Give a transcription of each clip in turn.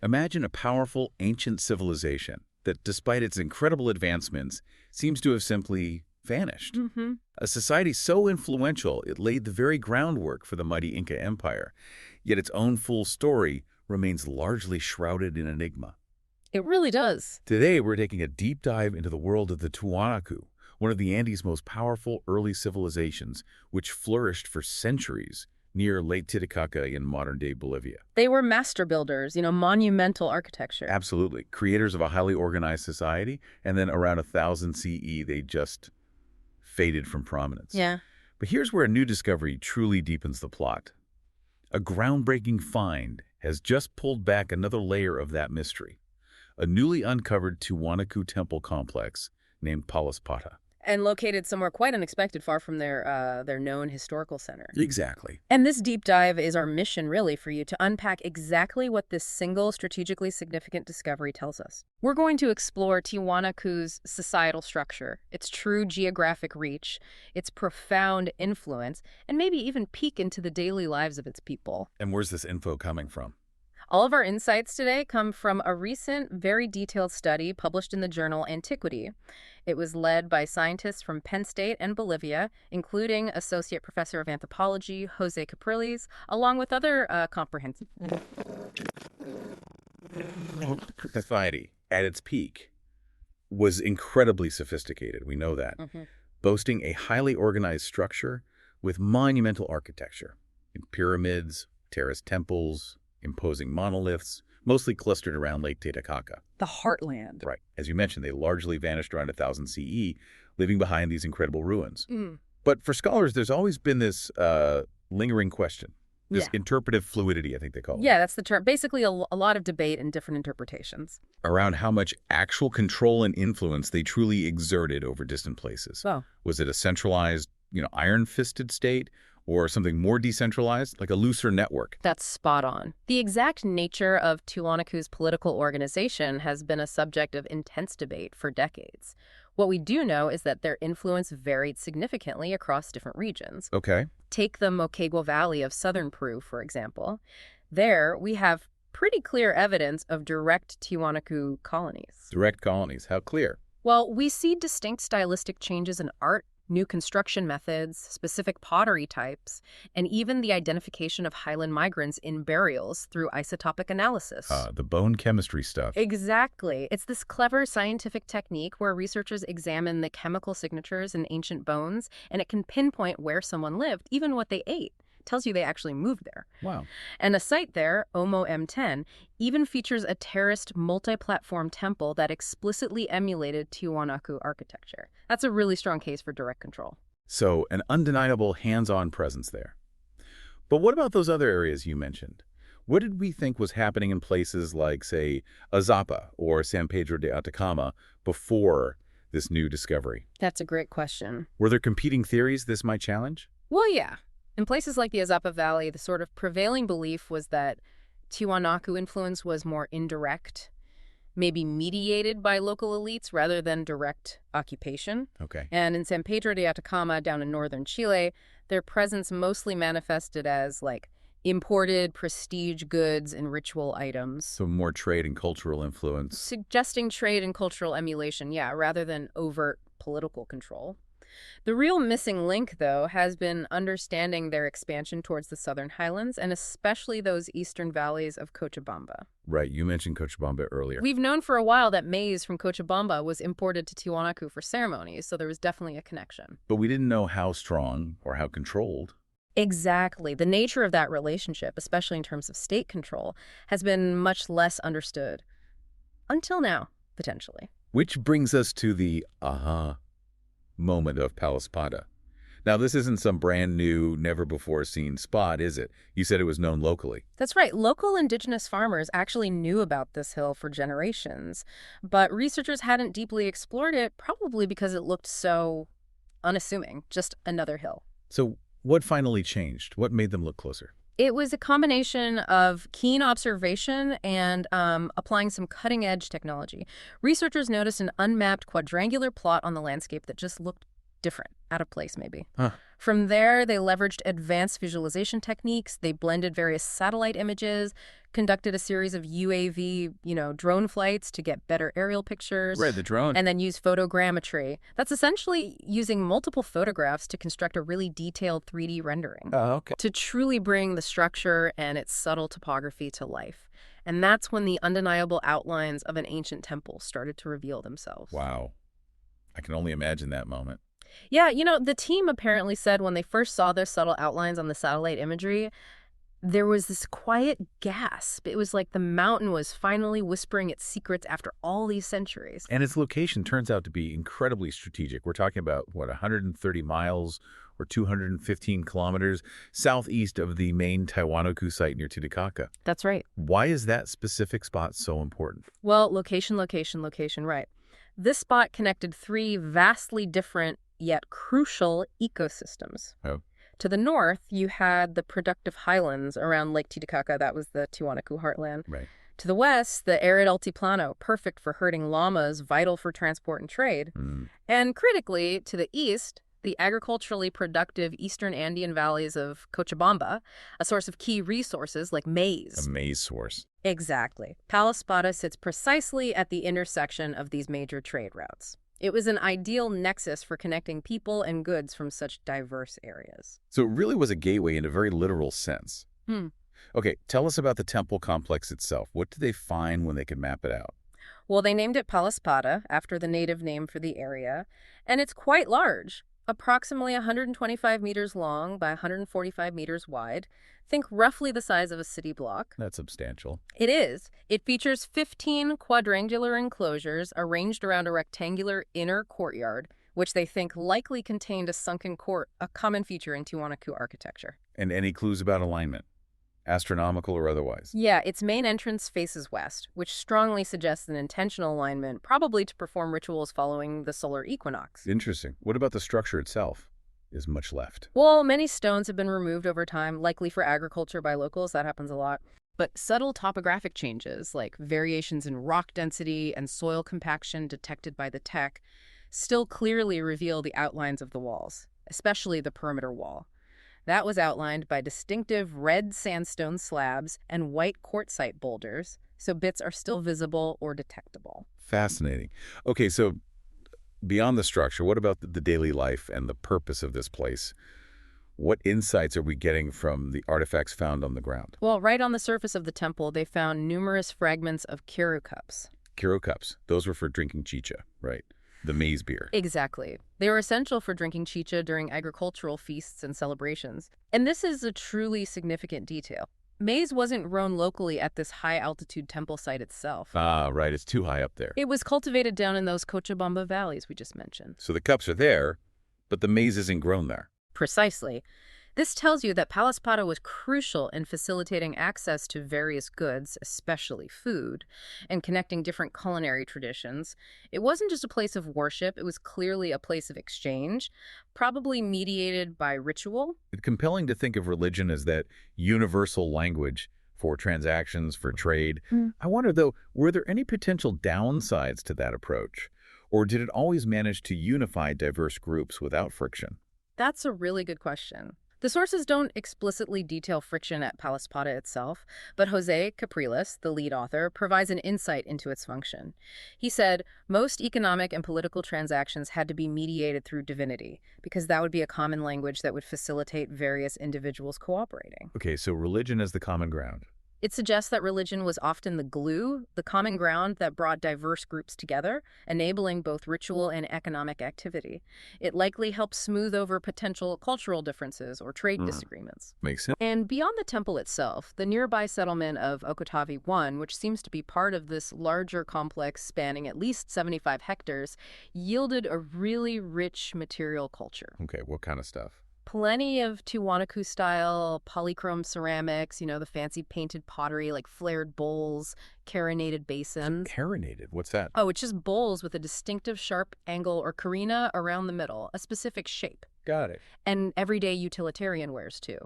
Imagine a powerful, ancient civilization that, despite its incredible advancements, seems to have simply vanished. Mm-hmm. A society so influential it laid the very groundwork for the mighty Inca Empire, yet its own full story remains largely shrouded in enigma. It really does. Today, we're taking a deep dive into the world of the Tiwanaku, one of the Andes' most powerful early civilizations, which flourished for centuries near Lake Titicaca in modern-day Bolivia. They were master builders, monumental architecture. Absolutely. Creators of a highly organized society, and then around 1000 CE, they just faded from prominence. Yeah. But here's where a new discovery truly deepens the plot. A groundbreaking find has just pulled back another layer of that mystery. A newly uncovered Tiwanaku temple complex named Palaspata. And located somewhere quite unexpected, far from their known historical center. Exactly. And this deep dive is our mission, really, for you to unpack exactly what this single strategically significant discovery tells us. We're going to explore Tiwanaku's societal structure, its true geographic reach, its profound influence, and maybe even peek into the daily lives of its people. And where's this info coming from? All of our insights today come from a recent, very detailed study published in the journal Antiquity. It was led by scientists from Penn State and Bolivia, including Associate Professor of Anthropology Jose Capriles, along with other comprehensive... Society, at its peak, was incredibly sophisticated. We know that. Mm-hmm. Boasting a highly organized structure with monumental architecture. Pyramids, terraced temples, imposing monoliths, mostly clustered around Lake Titicaca. The heartland. Right. As you mentioned, they largely vanished around 1000 CE, leaving behind these incredible ruins. But for scholars, there's always been this lingering question, this interpretive fluidity, I think they call it. Yeah, that's the term. Basically, a lot of debate and different interpretations. Around how much actual control and influence they truly exerted over distant places. Oh. Was it a centralized, iron-fisted state? Or something more decentralized, like a looser network? That's spot on. The exact nature of Tiwanaku's political organization has been a subject of intense debate for decades. What we do know is that their influence varied significantly across different regions. Okay. Take the Moquegua Valley of southern Peru, for example. There, we have pretty clear evidence of direct Tiwanaku colonies. Direct colonies. How clear? Well, we see distinct stylistic changes in art, new construction methods, specific pottery types, and even the identification of highland migrants in burials through isotopic analysis. The bone chemistry stuff. Exactly. It's this clever scientific technique where researchers examine the chemical signatures in ancient bones, and it can pinpoint where someone lived, even what they ate. Tells you they actually moved there. Wow. And a site there, Omo M10, even features a terraced multi-platform temple that explicitly emulated Tiwanaku architecture. That's a really strong case for direct control. So an undeniable hands-on presence there. But what about those other areas you mentioned? What did we think was happening in places like, say, Azapa or San Pedro de Atacama before this new discovery? That's a great question. Were there competing theories this might challenge? Well, yeah. In places like the Azapa Valley, the sort of prevailing belief was that Tiwanaku influence was more indirect, maybe mediated by local elites rather than direct occupation. Okay. And in San Pedro de Atacama, down in northern Chile, their presence mostly manifested as, imported prestige goods and ritual items. So more trade and cultural influence. Suggesting trade and cultural emulation, rather than overt political control. The real missing link, though, has been understanding their expansion towards the southern highlands, and especially those eastern valleys of Cochabamba. Right, you mentioned Cochabamba earlier. We've known for a while that maize from Cochabamba was imported to Tiwanaku for ceremonies, so there was definitely a connection. But we didn't know how strong or how controlled. Exactly. The nature of that relationship, especially in terms of state control, has been much less understood. Until now, potentially. Which brings us to the aha moment of Palaspata. Now, this isn't some brand new, never-before-seen spot, is it? You said it was known locally. That's right. Local indigenous farmers actually knew about this hill for generations, but researchers hadn't deeply explored it, probably because it looked so unassuming, just another hill. So what finally changed? What made them look closer? It was a combination of keen observation and applying some cutting-edge technology. Researchers noticed an unmapped quadrangular plot on the landscape that just looked different, out of place maybe. Huh. From there, they leveraged advanced visualization techniques. They blended various satellite images, conducted a series of UAV, drone flights to get better aerial pictures. Right, the drone. And then used photogrammetry. That's essentially using multiple photographs to construct a really detailed 3D rendering. Oh, okay. To truly bring the structure and its subtle topography to life. And that's when the undeniable outlines of an ancient temple started to reveal themselves. Wow. I can only imagine that moment. Yeah, the team apparently said when they first saw their subtle outlines on the satellite imagery, there was this quiet gasp. It was like the mountain was finally whispering its secrets after all these centuries. And its location turns out to be incredibly strategic. We're talking about, 130 miles or 215 kilometers southeast of the main Tiwanaku site near Titicaca. That's right. Why is that specific spot so important? Well, location, right. This spot connected three vastly different yet crucial ecosystems. Oh. To the north, you had the productive highlands around Lake Titicaca. That was the Tiwanaku heartland. Right. To the west, the arid altiplano, perfect for herding llamas, vital for transport and trade. And critically, to the east, the agriculturally productive eastern Andean valleys of Cochabamba, a source of key resources like maize. A maize source. Exactly. Palaspata sits precisely at the intersection of these major trade routes. It was an ideal nexus for connecting people and goods from such diverse areas. So it really was a gateway in a very literal sense. Okay, tell us about the temple complex itself. What did they find when they could map it out? Well, they named it Palaspata, after the native name for the area, and it's quite large. Approximately 125 meters long by 145 meters wide. Think roughly the size of a city block. That's substantial. It is. It features 15 quadrangular enclosures arranged around a rectangular inner courtyard, which they think likely contained a sunken court, a common feature in Tiwanaku architecture. And any clues about alignment? Astronomical or otherwise? Yeah, its main entrance faces west, which strongly suggests an intentional alignment, probably to perform rituals following the solar equinox. Interesting. What about the structure itself? Is much left? Well, many stones have been removed over time, likely for agriculture by locals. That happens a lot. But subtle topographic changes, like variations in rock density and soil compaction detected by the tech, still clearly reveal the outlines of the walls, especially the perimeter wall. That was outlined by distinctive red sandstone slabs and white quartzite boulders, so bits are still visible or detectable. Fascinating. Okay, so beyond the structure, what about the daily life and the purpose of this place? What insights are we getting from the artifacts found on the ground? Well, right on the surface of the temple, they found numerous fragments of kiro cups. Kiro cups. Those were for drinking chicha, right? The maize beer. Exactly. They were essential for drinking chicha during agricultural feasts and celebrations. And this is a truly significant detail. Maize wasn't grown locally at this high-altitude temple site itself. Ah, right. It's too high up there. It was cultivated down in those Cochabamba valleys we just mentioned. So the cups are there, but the maize isn't grown there. Precisely. This tells you that Palaspata was crucial in facilitating access to various goods, especially food, and connecting different culinary traditions. It wasn't just a place of worship, it was clearly a place of exchange, probably mediated by ritual. It's compelling to think of religion as that universal language for transactions, for trade. I wonder, though, were there any potential downsides to that approach? Or did it always manage to unify diverse groups without friction? That's a really good question. The sources don't explicitly detail friction at Palaspata itself, but Jose Capriles, the lead author, provides an insight into its function. He said, most economic and political transactions had to be mediated through divinity, because that would be a common language that would facilitate various individuals cooperating. Okay, so religion as the common ground. It suggests that religion was often the glue, the common ground that brought diverse groups together, enabling both ritual and economic activity. It likely helped smooth over potential cultural differences or trade disagreements. Makes sense. And beyond the temple itself, the nearby settlement of Okotavi I, which seems to be part of this larger complex spanning at least 75 hectares, yielded a really rich material culture. Okay, what kind of stuff? Plenty of Tiwanaku-style polychrome ceramics, the fancy painted pottery like flared bowls, carinated basins. Carinated? What's that? Oh, it's just bowls with a distinctive sharp angle or carina around the middle, a specific shape. Got it. And everyday utilitarian wares, too.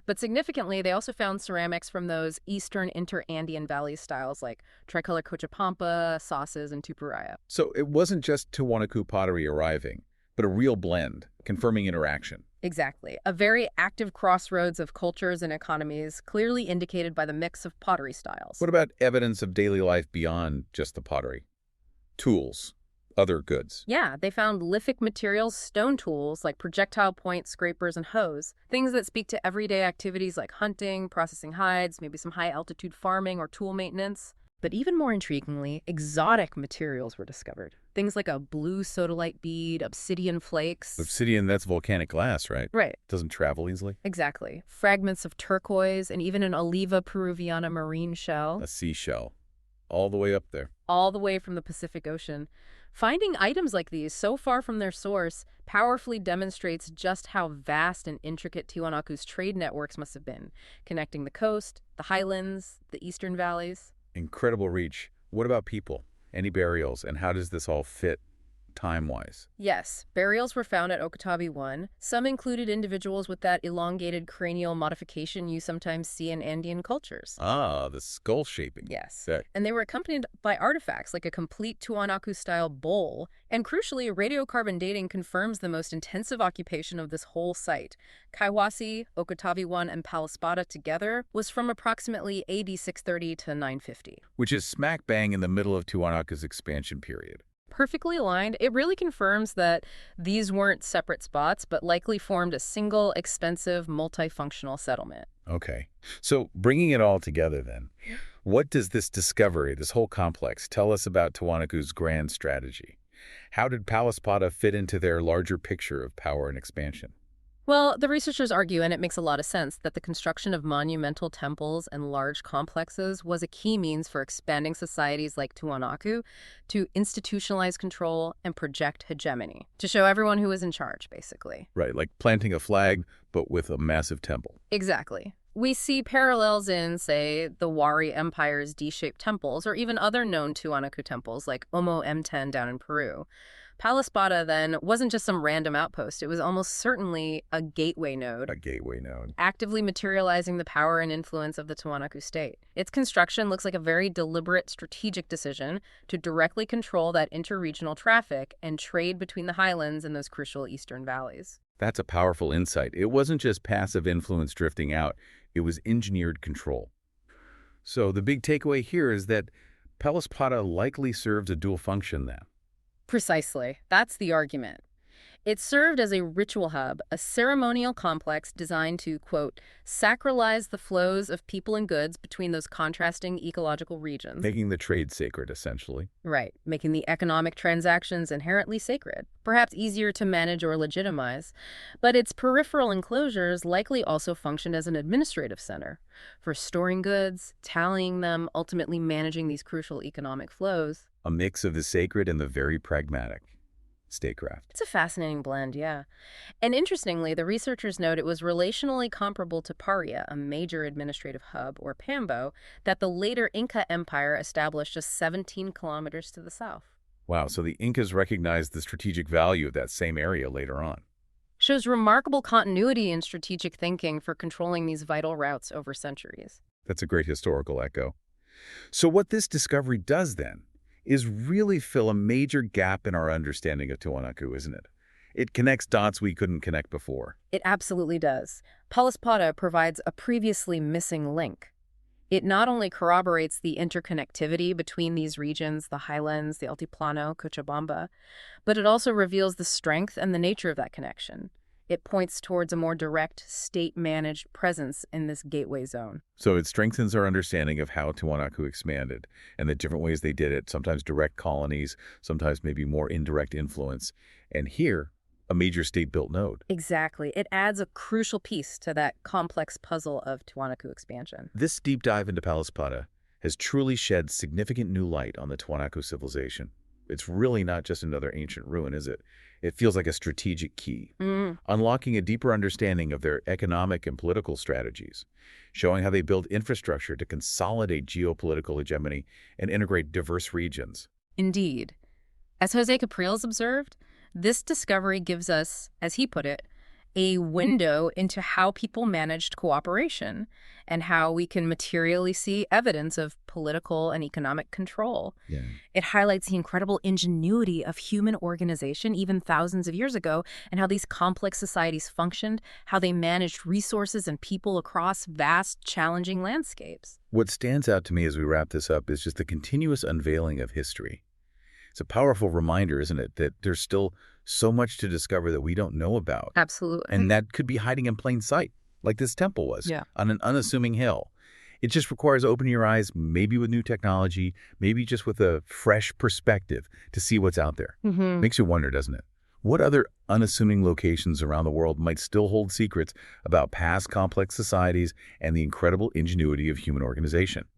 But significantly, they also found ceramics from those eastern inter-Andean valley styles like tricolor Cochabamba, sauces, and tupuraya. So it wasn't just Tiwanaku pottery arriving. but a real blend, confirming interaction. Exactly. A very active crossroads of cultures and economies, clearly indicated by the mix of pottery styles. What about evidence of daily life beyond just the pottery? Tools, other goods. Yeah, they found lithic materials, stone tools like projectile point, scrapers, and hoes, things that speak to everyday activities like hunting, processing hides, maybe some high-altitude farming or tool maintenance. But even more intriguingly, exotic materials were discovered. Things like a blue sodalite bead, obsidian flakes. Obsidian, that's volcanic glass, right? Right. Doesn't travel easily. Exactly. Fragments of turquoise and even an Oliva peruviana marine shell. A seashell. All the way up there. All the way from the Pacific Ocean. Finding items like these so far from their source powerfully demonstrates just how vast and intricate Tiwanaku's trade networks must have been, connecting the coast, the highlands, the eastern valleys. Incredible reach. What about people? Any burials? And how does this all fit time-wise? Yes, burials were found at Okatabi 1. Some included individuals with that elongated cranial modification you sometimes see in Andean cultures. Ah, the skull shaping. Yes. That- And they were accompanied by artifacts like a complete Tiwanaku-style bowl. And crucially, radiocarbon dating confirms the most intensive occupation of this whole site. Kaiwasi, Okatabi 1, and Palaspata together was from approximately AD 630 to 950. Which is smack bang in the middle of Tiwanaku's expansion period. Perfectly aligned, it really confirms that these weren't separate spots, but likely formed a single, expensive, multifunctional settlement. Okay. So bringing it all together then, what does this discovery, this whole complex, tell us about Tiwanaku's grand strategy? How did Palaspata fit into their larger picture of power and expansion? Well, the researchers argue, and it makes a lot of sense, that the construction of monumental temples and large complexes was a key means for expanding societies like Tiwanaku to institutionalize control and project hegemony, to show everyone who was in charge, basically. Right, like planting a flag, but with a massive temple. Exactly. We see parallels in, say, the Wari Empire's D-shaped temples, or even other known Tiwanaku temples like Omo M10 down in Peru. Palaspata, then, wasn't just some random outpost. It was almost certainly a gateway node. A gateway node. Actively materializing the power and influence of the Tiwanaku state. Its construction looks like a very deliberate strategic decision to directly control that interregional traffic and trade between the highlands and those crucial eastern valleys. That's a powerful insight. It wasn't just passive influence drifting out. It was engineered control. So the big takeaway here is that Palaspata likely serves a dual function then. Precisely. That's the argument. It served as a ritual hub, a ceremonial complex designed to, quote, sacralize the flows of people and goods between those contrasting ecological regions. Making the trade sacred, essentially. Right, making the economic transactions inherently sacred, perhaps easier to manage or legitimize. But its peripheral enclosures likely also functioned as an administrative center for storing goods, tallying them, ultimately managing these crucial economic flows. A mix of the sacred and the very pragmatic. Statecraft. It's a fascinating blend, yeah. And interestingly, the researchers note it was relationally comparable to Paria, a major administrative hub, or Pambo, that the later Inca Empire established just 17 kilometers to the south. Wow, so the Incas recognized the strategic value of that same area later on. Shows remarkable continuity in strategic thinking for controlling these vital routes over centuries. That's a great historical echo. So what this discovery does then is really fill a major gap in our understanding of Tiwanaku, isn't it? It connects dots we couldn't connect before. It absolutely does. Palaspata provides a previously missing link. It not only corroborates the interconnectivity between these regions, the highlands, the Altiplano, Cochabamba, but it also reveals the strength and the nature of that connection. It points towards a more direct, state-managed presence in this gateway zone. So it strengthens our understanding of how Tiwanaku expanded and the different ways they did it, sometimes direct colonies, sometimes maybe more indirect influence. And here, a major state-built node. Exactly. It adds a crucial piece to that complex puzzle of Tiwanaku expansion. This deep dive into Palaspata has truly shed significant new light on the Tiwanaku civilization. It's really not just another ancient ruin, is it? It feels like a strategic key, unlocking a deeper understanding of their economic and political strategies, showing how they build infrastructure to consolidate geopolitical hegemony and integrate diverse regions. Indeed. As Jose Capriles observed, this discovery gives us, as he put it, a window into how people managed cooperation and how we can materially see evidence of political and economic control. Yeah. It highlights the incredible ingenuity of human organization even thousands of years ago and how these complex societies functioned, how they managed resources and people across vast, challenging landscapes. What stands out to me as we wrap this up is just the continuous unveiling of history. It's a powerful reminder, isn't it, that there's still so much to discover that we don't know about. Absolutely. And that could be hiding in plain sight, like this temple was, on an unassuming hill. It just requires opening your eyes, maybe with new technology, maybe just with a fresh perspective to see what's out there. Makes you wonder, doesn't it? What other unassuming locations around the world might still hold secrets about past complex societies and the incredible ingenuity of human organization?